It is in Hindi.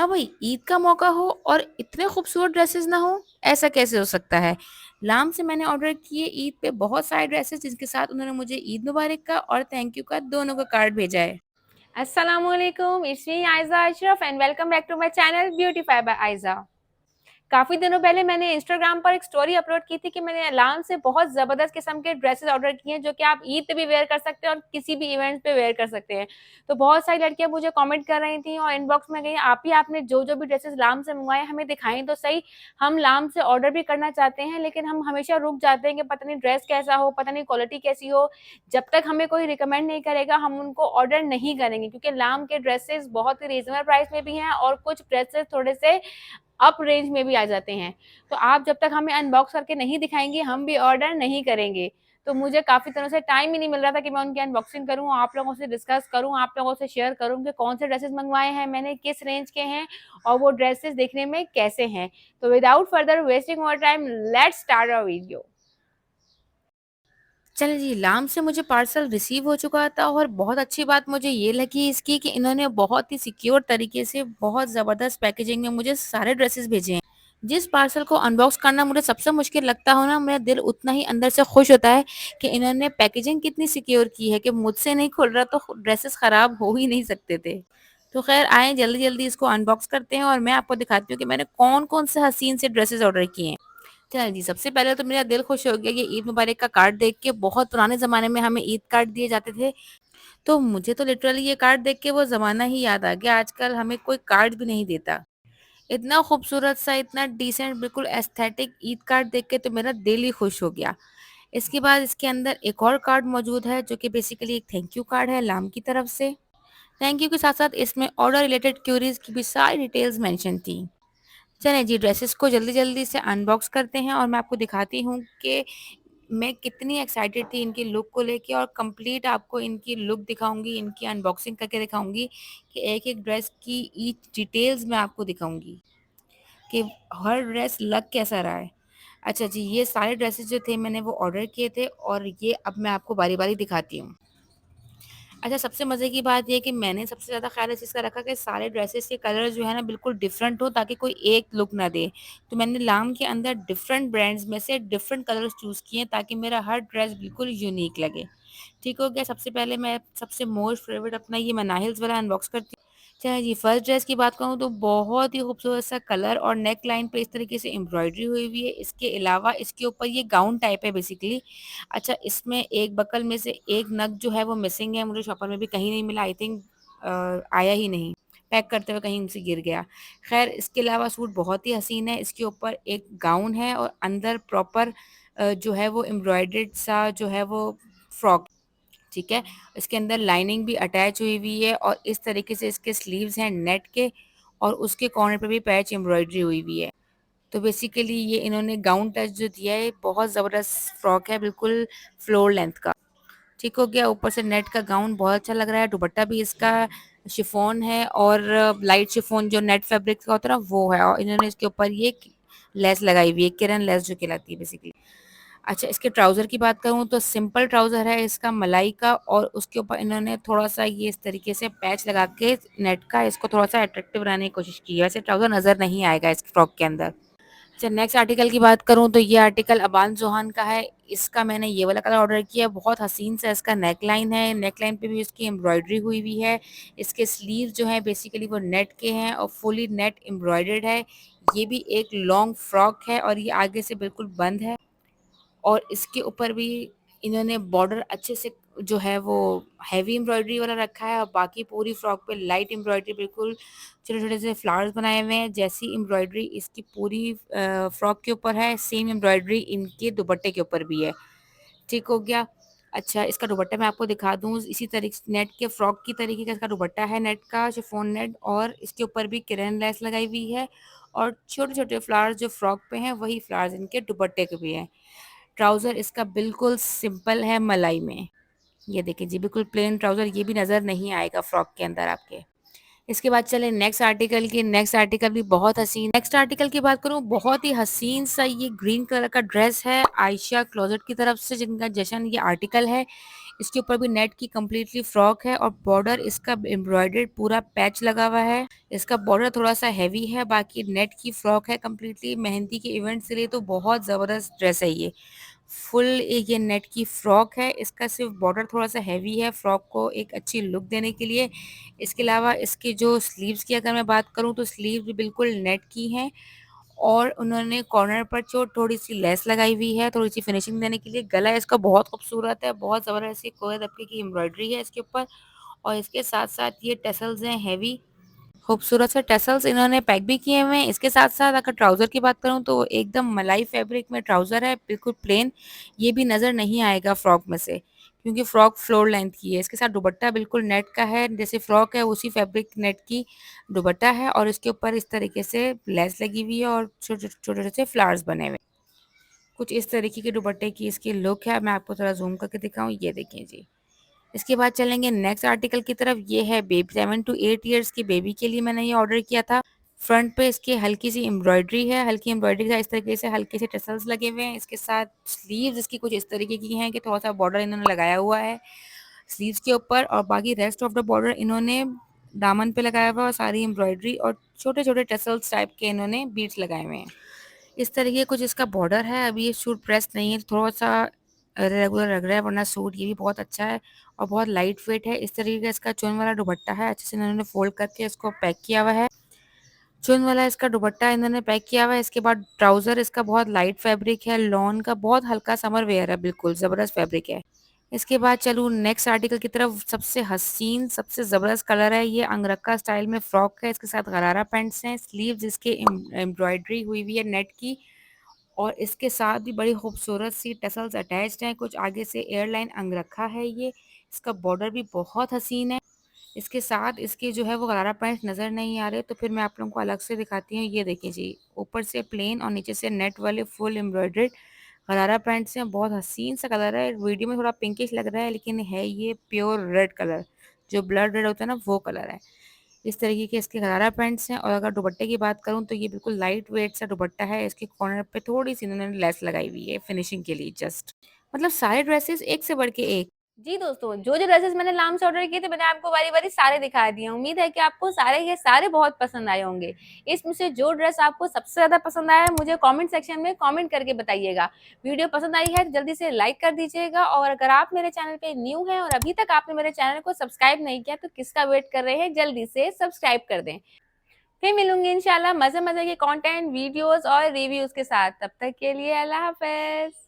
हाँ भाई, ईद का मौका हो और इतने खूबसूरत ड्रेसेस ना हो, ऐसा कैसे हो सकता है? लाम से मैंने ऑर्डर किए ईद पे बहुत सारे ड्रेसेस, जिनके साथ उन्होंने मुझे ईद मुबारक का और थैंक यू का दोनों का कार्ड भेजा है। Assalamualaikum, it's me Aiza Ashraf and welcome back to my channel Beautify by Aiza। काफी दिनों पहले मैंने इंस्टाग्राम पर एक स्टोरी अपलोड की थी कि मैंने अलाम से बहुत जबरदस्त किस्म के ड्रेसेस ऑर्डर किए हैं जो कि आप ईद पे भी वेयर कर सकते हैं और किसी भी इवेंट पे वेयर कर सकते हैं। तो बहुत सारी लड़कियां मुझे कमेंट कर रही थी और इनबॉक्स में गई, आप ही आपने जो जो भी ड्रेसेस लाम से मंगवाए हमें दिखाएं तो सही। हम लाम से ऑर्डर भी करना चाहते हैं लेकिन हम हमेशा रुक जाते हैं कि पता नहीं ड्रेस कैसा हो, पता नहीं क्वालिटी कैसी हो। जब तक हमें कोई रिकमेंड नहीं करेगा हम उनको ऑर्डर नहीं करेंगे, क्योंकि लाम के ड्रेसेस बहुत ही रीजनेबल प्राइस में भी हैं और कुछ ड्रेसेस थोड़े से अप रेंज में भी आ जाते हैं। तो आप जब तक हमें अनबॉक्स करके नहीं दिखाएंगे हम भी ऑर्डर नहीं करेंगे। तो मुझे काफी दिनों से टाइम ही नहीं मिल रहा था कि मैं उनकी अनबॉक्सिंग करूं, आप लोगों से डिस्कस करूं, आप लोगों से शेयर करूं कि कौन से ड्रेसेस मंगवाए हैं मैंने, किस रेंज के हैं और वो ड्रेसेस देखने में कैसे हैं। तो without further wasting more time, let's start our video. चलिए जी, लाम से मुझे पार्सल रिसीव हो चुका था और बहुत अच्छी बात मुझे ये लगी इसकी कि इन्होंने बहुत ही सिक्योर तरीके से बहुत ज़बरदस्त पैकेजिंग में मुझे सारे ड्रेसेस भेजे हैं। जिस पार्सल को अनबॉक्स करना मुझे सबसे मुश्किल लगता हो ना, मेरा दिल उतना ही अंदर से खुश होता है कि इन्होंने पैकेजिंग कितनी सिक्योर की है कि मुझसे नहीं खुल रहा तो ड्रेसेस खराब हो ही नहीं सकते थे। तो खैर आए, जल्दी जल्दी इसको अनबॉक्स करते हैं और मैं आपको दिखाती हूँ कि मैंने कौन कौन से हसीन से ड्रेसेस ऑर्डर किए हैं। चल जी, सबसे पहले तो मेरा दिल खुश हो गया ये ईद मुबारक का कार्ड देख के। बहुत पुराने ज़माने में हमें ईद कार्ड दिए जाते थे, तो मुझे तो लिटरली ये कार्ड देख के वो ज़माना ही याद आ गया। आजकल हमें कोई कार्ड भी नहीं देता। इतना खूबसूरत सा, इतना डिसेंट, बिल्कुल एस्थेटिक ईद कार्ड देख के तो मेरा दिल ही खुश हो गया। इसके बाद इसके अंदर एक और कार्ड मौजूद है जो कि बेसिकली एक थैंक यू कार्ड है लाम की तरफ से। थैंक यू के साथ साथ इसमें ऑर्डर रिलेटेड क्यूरीज की भी सारी डिटेल्स मेंशन थी। चलें जी, ड्रेसेस को जल्दी-जल्दी से अनबॉक्स करते हैं और मैं आपको दिखाती हूँ कि मैं कितनी एक्साइटेड थी इनकी लुक को लेके, और कंप्लीट आपको इनकी लुक दिखाऊँगी, इनकी अनबॉक्सिंग करके दिखाऊँगी कि एक-एक ड्रेस की ईच डिटेल्स मैं आपको दिखाऊँगी कि हर ड्रेस लग कैसा रहा है। अच्छा जी, ये सारे ड्रेसेस जो थे मैंने वो ऑर्डर किए थे और ये अब मैं आपको बारी-बारी दिखाती हूँ। अच्छा, सबसे मज़े की बात ये है कि मैंने सबसे ज़्यादा ख़्याल इस चीज़ का रखा कि सारे ड्रेसेस के कलर जो है ना बिल्कुल डिफरेंट हो, ताकि कोई एक लुक ना दे। तो मैंने लाम के अंदर डिफरेंट ब्रांड्स में से डिफरेंट कलर्स चूज़ किए हैं ताकि मेरा हर ड्रेस बिल्कुल यूनिक लगे। ठीक हो गया? सबसे पहले मैं सबसे मोस्ट फेवरेट अपना ये मनाहिल्स वाला अनबॉक्स करती हूँ। चलिए जी, फर्स्ट ड्रेस की बात कहूँ तो बहुत ही खूबसूरत सा कलर और नेक लाइन पे इस तरीके से एम्ब्रॉयडरी हुई हुई है। इसके अलावा इसके ऊपर ये गाउन टाइप है बेसिकली। अच्छा, इसमें एक बकल में से एक नग जो है वो मिसिंग है, मुझे शॉपर में भी कहीं नहीं मिला। आई थिंक आया ही नहीं, पैक करते हुए कहीं से गिर गया। खैर, इसके अलावा सूट बहुत ही हसीन है। इसके ऊपर एक गाउन है और अंदर प्रॉपर जो है वो एम्ब्रॉयडर्ड सा जो है वो फ्रॉक, ठीक है। इसके अंदर लाइनिंग भी अटैच हुई हुई है और इस तरीके से इसके स्लीव्स हैं नेट के, और उसके कॉर्नर पे भी पैच एम्ब्रॉयडरी हुई हुई है। तो बेसिकली ये इन्होंने गाउन टच जो दिया है, बहुत ज़बरदस्त फ्रॉक है, बिल्कुल फ्लोर लेंथ का। ठीक हो गया? ऊपर से नेट का गाउन बहुत अच्छा लग रहा है। दुपट्टा भी इसका शिफॉन है और लाइट शिफॉन जो नेट फैब्रिक का होता है ना वो है, और इन्होंने इसके ऊपर ये लेस लगाई हुई है, किरन लेस जो कहलाती है बेसिकली। अच्छा, इसके ट्राउज़र की बात करूँ तो सिंपल ट्राउज़र है इसका मलाई का, और उसके ऊपर इन्होंने थोड़ा-सा ये इस तरीके से पैच लगा के नेट का इसको थोड़ा-सा अट्रैक्टिव बनाने की कोशिश की है। वैसे ट्राउज़र नज़र नहीं आएगा इस फ्रॉक के अंदर। अच्छा, नेक्स्ट आर्टिकल की बात करूँ तो ये आर्टिकल अबान ज़ोहान का है। इसका मैंने ये वाला कलर ऑर्डर किया है। बहुत हसीन सा इसका नेक लाइन है। नेक लाइन पे भी इसकी एम्ब्रॉयडरी हुई हुई है। इसके स्लीव जो हैं बेसिकली वो नेट के हैं और फुली नेट एम्ब्रॉयडर्ड है। ये भी एक लॉन्ग फ्रॉक है और ये आगे से बिल्कुल बंद है, और इसके ऊपर भी इन्होंने बॉर्डर अच्छे से जो है वो हैवी एम्ब्रॉयडरी वाला रखा है, और बाकी पूरी फ्रॉक पे लाइट एम्ब्रॉयडरी, बिल्कुल छोटे-छोटे से फ्लावर्स बनाए हुए हैं। जैसी एम्ब्रॉयडरी इसकी पूरी फ्रॉक के ऊपर है, सेम एम्ब्रॉयडरी इनके दुपट्टे के ऊपर भी है। ठीक हो गया? अच्छा, इसका दुपट्टा मैं आपको दिखा दूँ, इसी तरीके नेट के फ्रॉक की तरीके का इसका दुपट्टा है, नेट का शिफॉन नेट, और इसके ऊपर भी किरन लेस लगाई हुई है, और छोटे-छोटे फ्लावर्स जो फ्रॉक पे हैं वही फ्लावर्स इनके दुपट्टे के भी हैं। ट्राउज़र इसका बिल्कुल सिंपल है मलाई में। ये देखिए जी, बिल्कुल प्लेन ट्राउज़र, ये भी नज़र नहीं आएगा फ्रॉक के अंदर आपके। इसके बाद चले नेक्स्ट आर्टिकल की। नेक्स्ट आर्टिकल भी बहुत हसीन। नेक्स्ट आर्टिकल की बात करूं, बहुत ही हसीन सा ये ग्रीन कलर का ड्रेस है आयशा क्लोजेट की तरफ से, जिनका जशन ये आर्टिकल है। इसके ऊपर भी नेट की कम्प्लीटली फ्रॉक है और बॉर्डर इसका एम्ब्रॉयडर्ड पूरा पैच लगा हुआ है। इसका बॉर्डर थोड़ा सा हैवी है, बाकी नेट की फ्रॉक है कम्प्लीटली। मेहंदी के इवेंट्स के लिए तो बहुत ज़बरदस्त ड्रेस है ये। फुल ये नेट की फ्रॉक है। इसका सिर्फ बॉर्डर थोड़ा सा हैवी है फ्रॉक को एक अच्छी लुक देने के लिए। इसके अलावा इसकी जो स्लीव्स की अगर मैं बात करूं तो स्लीव भी बिल्कुल नेट की हैं, और उन्होंने कॉर्नर पर जो थोड़ी सी लेस लगाई हुई है थोड़ी सी फिनिशिंग देने के लिए। गला इसका बहुत खूबसूरत है, बहुत ज़बरदस्त कोई दबके की एम्ब्रॉयडरी है इसके ऊपर, और इसके साथ साथ ये टेसल्स हैं हैवी, खूबसूरत से टेसल्स इन्होंने पैक भी किए हुए हैं। इसके साथ साथ अगर ट्राउज़र की बात करूँ तो एकदम मलाई फैब्रिक में ट्राउज़र है, बिल्कुल प्लेन। ये भी नज़र नहीं आएगा फ्रॉक में से, क्योंकि फ्रॉक फ्लोर लेंथ की है। इसके साथ दुपट्टा बिल्कुल नेट का है, जैसे फ्रॉक है उसी फैब्रिक नेट की दुपट्टा है, और इसके ऊपर इस तरीके से लेस लगी हुई है और छोटे छोटे छोटे से फ्लावर्स बने हुए हैं। कुछ इस तरीके के दुपट्टे की इसकी लुक है। मैं आपको थोड़ा जूम करके दिखाऊं, ये देखिए जी। इसके बाद चलेंगे नेक्स्ट आर्टिकल की तरफ। ये है बेबी 7 to 8 ईयर्स की बेबी के लिए मैंने ये ऑर्डर किया था। फ्रंट पे इसकी हल्की सी एम्ब्रॉयडरी है, हल्की एम्ब्रॉयडरी का इस तरीके से हल्के से टसल्स लगे हुए हैं। इसके साथ स्लीव्स इसकी कुछ इस तरीके की हैं कि थोड़ा सा बॉर्डर इन्होंने लगाया हुआ है स्लीव्स के ऊपर, और बाकी रेस्ट ऑफ द बॉर्डर इन्होंने दामन पे लगाया हुआ है, और सारी एम्ब्रॉयडरी और छोटे छोटे टसल्स टाइप के इन्होंने बीट्स लगाए हुए हैं। इस तरीके कुछ इसका बॉर्डर है। अभी ये सूट प्रेस नहीं है, थोड़ा सा रेगुलर लग रहा है, वरना सूट ये भी बहुत अच्छा है और बहुत लाइट वेट है। इस तरीके का इसका चुन वाला दुपट्टा है, अच्छे से इन्होंने फोल्ड करके इसको पैक किया हुआ है। चुन वाला इसका दुपट्टा इन्होंने पैक किया हुआ है। इसके बाद ट्राउजर इसका बहुत लाइट फैब्रिक है, लॉन का बहुत हल्का समर वेयर है, बिल्कुल जबरदस्त फैब्रिक है। इसके बाद चलूँ नेक्स्ट आर्टिकल की तरफ। सबसे हसीन सबसे ज़बरदस्त कलर है ये, अंगरखा स्टाइल में फ्रॉक है, इसके साथ गरारा पैंट्स हैं, स्लीव्स इसके एम्ब्रॉयडरी हुई हुई है नेट की, और इसके साथ भी बड़ी खूबसूरत सी टसल्स अटैच्ड हैं। कुछ आगे से एयरलाइन अंगरखा है ये। इसका बॉर्डर भी बहुत हसीन है। इसके साथ इसके जो है वो गरारा पैंट नज़र नहीं आ रहे, तो फिर मैं आप लोगों को अलग से दिखाती हूँ। ये देखिए जी, ऊपर से प्लेन और नीचे से नेट वाले फुल एम्ब्रॉयडर्ड गरारा पैंट्स हैं। बहुत हसीन सा कलर है, वीडियो में थोड़ा पिंकिश लग रहा है लेकिन है ये प्योर रेड कलर, जो ब्लड रेड होता है ना वो कलर है। इस तरीके के इसके गरारा पैंट्स हैं, और अगर दुपट्टे की बात करूँ तो ये बिल्कुल लाइट वेट सा दुपट्टा है। इसके कॉर्नर पे थोड़ी सी इन्होंने लेस लगाई हुई है फिनिशिंग के लिए जस्ट। मतलब सारे ड्रेसेस एक से बढ़ के एक। जी दोस्तों, जो ड्रेसेस मैंने नाम से ऑर्डर किए थे मैंने आपको बारी-बारी सारे दिखा दिए हैं। उम्मीद है कि आपको सारे के सारे बहुत पसंद आए होंगे। इसमें से जो ड्रेस आपको सबसे ज़्यादा पसंद आया है मुझे कमेंट सेक्शन में कमेंट करके बताइएगा। वीडियो पसंद आई है तो जल्दी से लाइक कर दीजिएगा, और अगर आप मेरे चैनल पे न्यू हैं और अभी तक आपने मेरे चैनल को सब्सक्राइब नहीं किया तो किसका वेट कर रहे हैं, जल्दी से सब्सक्राइब कर दें। फिर मिलूंगी इंशाल्लाह मज़े-मज़े के कंटेंट, वीडियोस और रिव्यूज के साथ। तब तक के लिए अल्लाह हाफ़िज़।